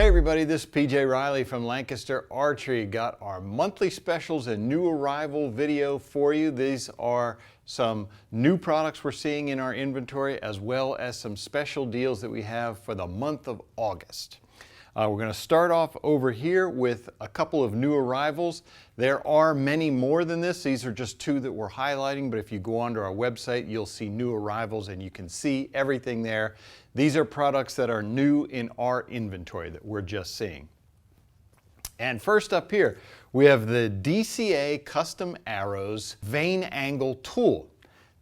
Hey everybody, this is PJ Riley from Lancaster Archery. Got our monthly specials and new arrival video for you. These are some new products we're seeing in our inventory, as well as some special deals that we have for the month of August. We're going to start off over here with a couple of new arrivals. There are many more than this. These are just two that we're highlighting, but if you go onto our website, you'll see new arrivals and you can see everything there. These are products that are new in our inventory that we're just seeing. And first up here, we have the DCA Custom Arrows Vane Angle Tool.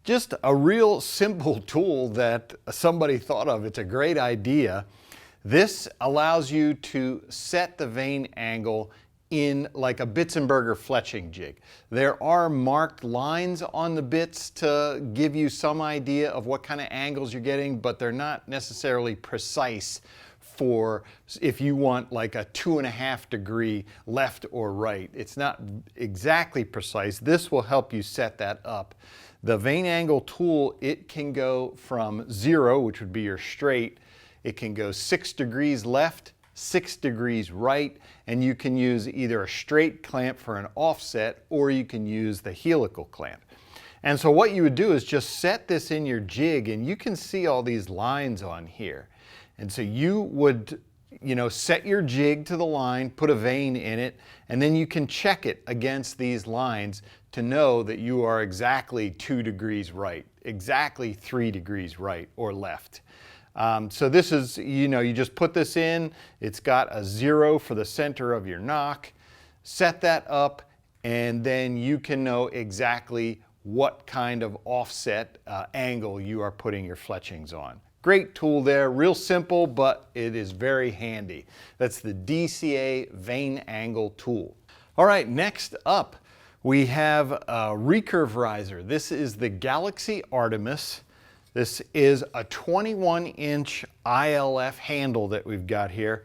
Just a real simple tool that somebody thought of. It's a great idea. This allows you to set the vane angle in like a Bitzenberger fletching jig. There are marked lines on the bits to give you some idea of what kind of angles you're getting, but they're not necessarily precise for if you want like a 2.5 degree left or right. It's not exactly precise. This will help you set that up. The vane angle tool, it can go from 0, which would be your straight. It can go 6 degrees left, 6 degrees right, and you can use either a straight clamp for an offset or you can use the helical clamp. And so what you would do is just set this in your jig, and you can see all these lines on here. And so you would, set your jig to the line, put a vane in it, and then you can check it against these lines to know that you are exactly 2 degrees right, exactly 3 degrees right or left. So this is, you just put this in, it's got a 0 for the center of your nock, set that up, and then you can know exactly what kind of offset angle you are putting your fletchings on. Great tool there, real simple, but it is very handy. That's the DCA Vane Angle Tool. All right, next up, we have a recurve riser. This is the Galaxy Artemis. This is a 21-inch ILF handle that we've got here.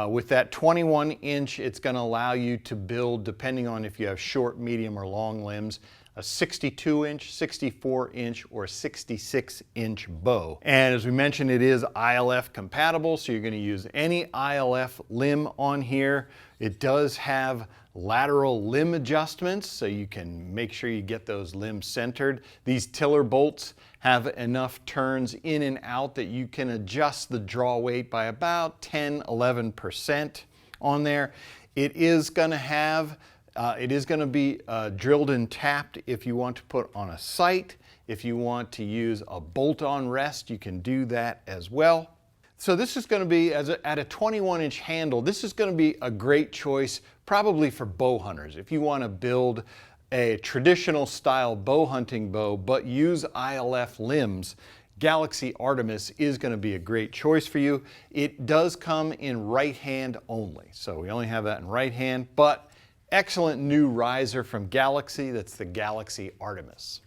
With that 21-inch, it's going to allow you to build, depending on if you have short, medium, or long limbs, a 62-inch, 64-inch, or 66-inch bow. And as we mentioned, it is ILF compatible, so you're going to use any ILF limb on here. It does have lateral limb adjustments, so you can make sure you get those limbs centered. These tiller bolts have enough turns in and out that you can adjust the draw weight by about 10–11% on there. It is going to be drilled and tapped if you want to put on a sight. If you want to use a bolt-on rest, you can do that as well. So this is going to be, at a 21-inch handle, this is going to be a great choice probably for bow hunters. If you want to build a traditional style bow hunting bow but use ILF limbs, Galaxy Artemis is going to be a great choice for you. It does come in right hand only, so we only have that in right hand, but excellent new riser from Galaxy. That's the Galaxy Artemis.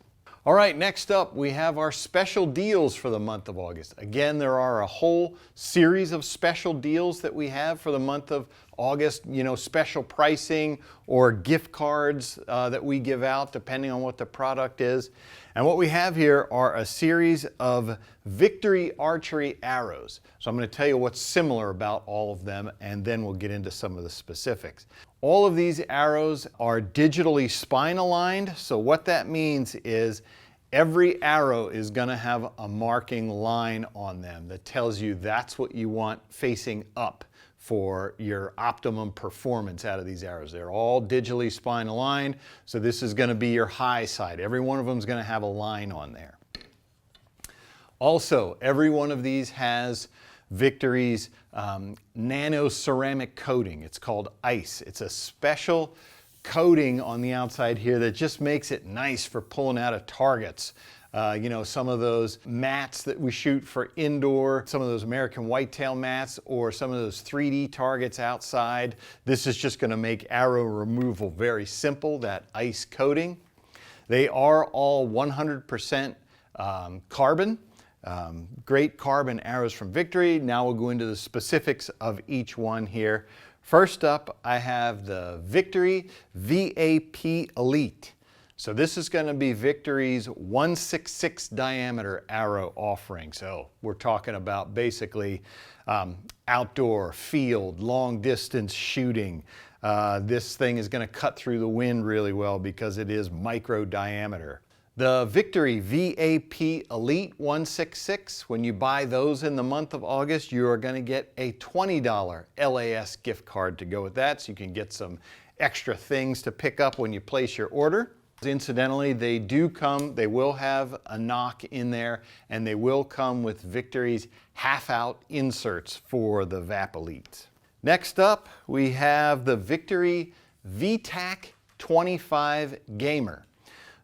All right, next up we have our special deals for the month of August. Again, there are a whole series of special deals that we have for the month of August, special pricing or gift cards that we give out depending on what the product is. And what we have here are a series of Victory Archery arrows. So I'm going to tell you what's similar about all of them, and then we'll get into some of the specifics. All of these arrows are digitally spine aligned, so what that means is every arrow is going to have a marking line on them that tells you that's what you want facing up for your optimum performance out of these arrows. They're all digitally spine aligned, so this is going to be your high side. Every one of them is going to have a line on there. Also, every one of these has Victory's nano ceramic coating. It's called ice. It's a special coating on the outside here that just makes it nice for pulling out of targets. Some of those mats that we shoot for indoor, some of those American whitetail mats, or some of those 3D targets outside. This is just going to make arrow removal very simple, that ice coating. They are all 100% carbon. Great carbon arrows from Victory. Now we'll go into the specifics of each one here. First up, I have the Victory VAP Elite. So this is going to be Victory's 166 diameter arrow offering. So we're talking about basically outdoor, field, long distance shooting. This thing is going to cut through the wind really well because it is micro diameter. The Victory VAP Elite 166, when you buy those in the month of August, you are going to get a $20 LAS gift card to go with that, so you can get some extra things to pick up when you place your order. Incidentally, they will have a knock in there, and they will come with Victory's half-out inserts for the VAP Elite. Next up, we have the Victory VTAC 25 Gamer.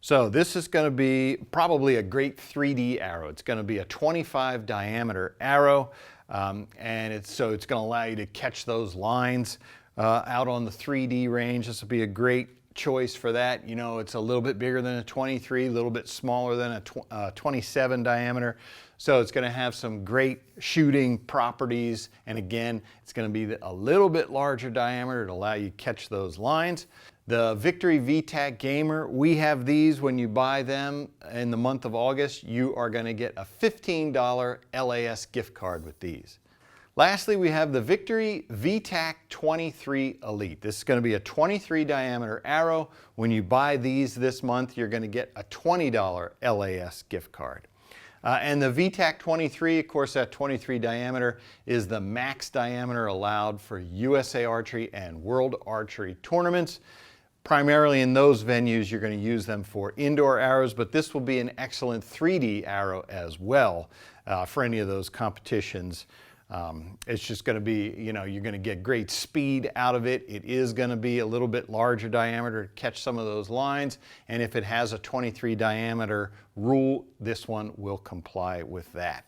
So this is going to be probably a great 3D arrow. It's going to be a 25 diameter arrow, and it's going to allow you to catch those lines out on the 3D range. This will be a great choice for that. You know, it's a little bit bigger than a 23, a little bit smaller than a 27 diameter. So it's going to have some great shooting properties. And again, it's going to be a little bit larger diameter to allow you to catch those lines. The Victory VTAC Gamer, we have these when you buy them in the month of August. You are going to get a $15 LAS gift card with these. Lastly, we have the Victory VTAC 23 Elite. This is going to be a 23 diameter arrow. When you buy these this month, you're going to get a $20 LAS gift card. And the VTAC 23, of course, that 23 diameter is the max diameter allowed for USA Archery and World Archery tournaments. Primarily in those venues, you're going to use them for indoor arrows, but this will be an excellent 3D arrow as well for any of those competitions. It's just going to be, you know, you're going to get great speed out of it. It is going to be a little bit larger diameter to catch some of those lines. And if it has a 23 diameter rule, this one will comply with that.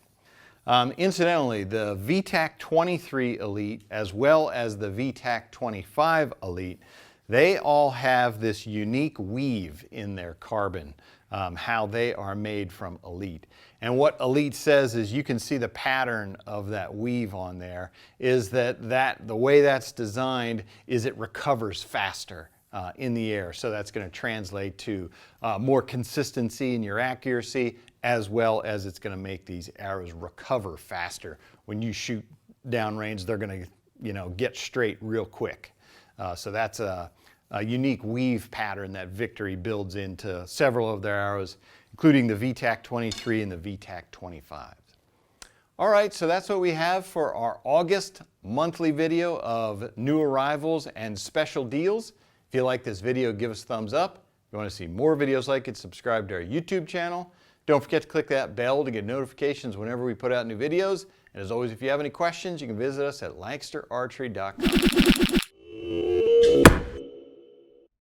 Incidentally, the VTAC 23 Elite as well as the VTAC 25 Elite, they all have this unique weave in their carbon, how they are made from Elite. And what Elite says is, you can see the pattern of that weave on there, is that the way that's designed is it recovers faster in the air. So that's going to translate to more consistency in your accuracy, as well as it's going to make these arrows recover faster. When you shoot downrange, they're going to, you know, get straight real quick. So that's a unique weave pattern that Victory builds into several of their arrows, including the VTAC 23 and the VTAC 25. All right, so that's what we have for our August monthly video of new arrivals and special deals. If you like this video, give us a thumbs up. If you want to see more videos like it, subscribe to our YouTube channel. Don't forget to click that bell to get notifications whenever we put out new videos. And as always, if you have any questions, you can visit us at lancasterarchery.com.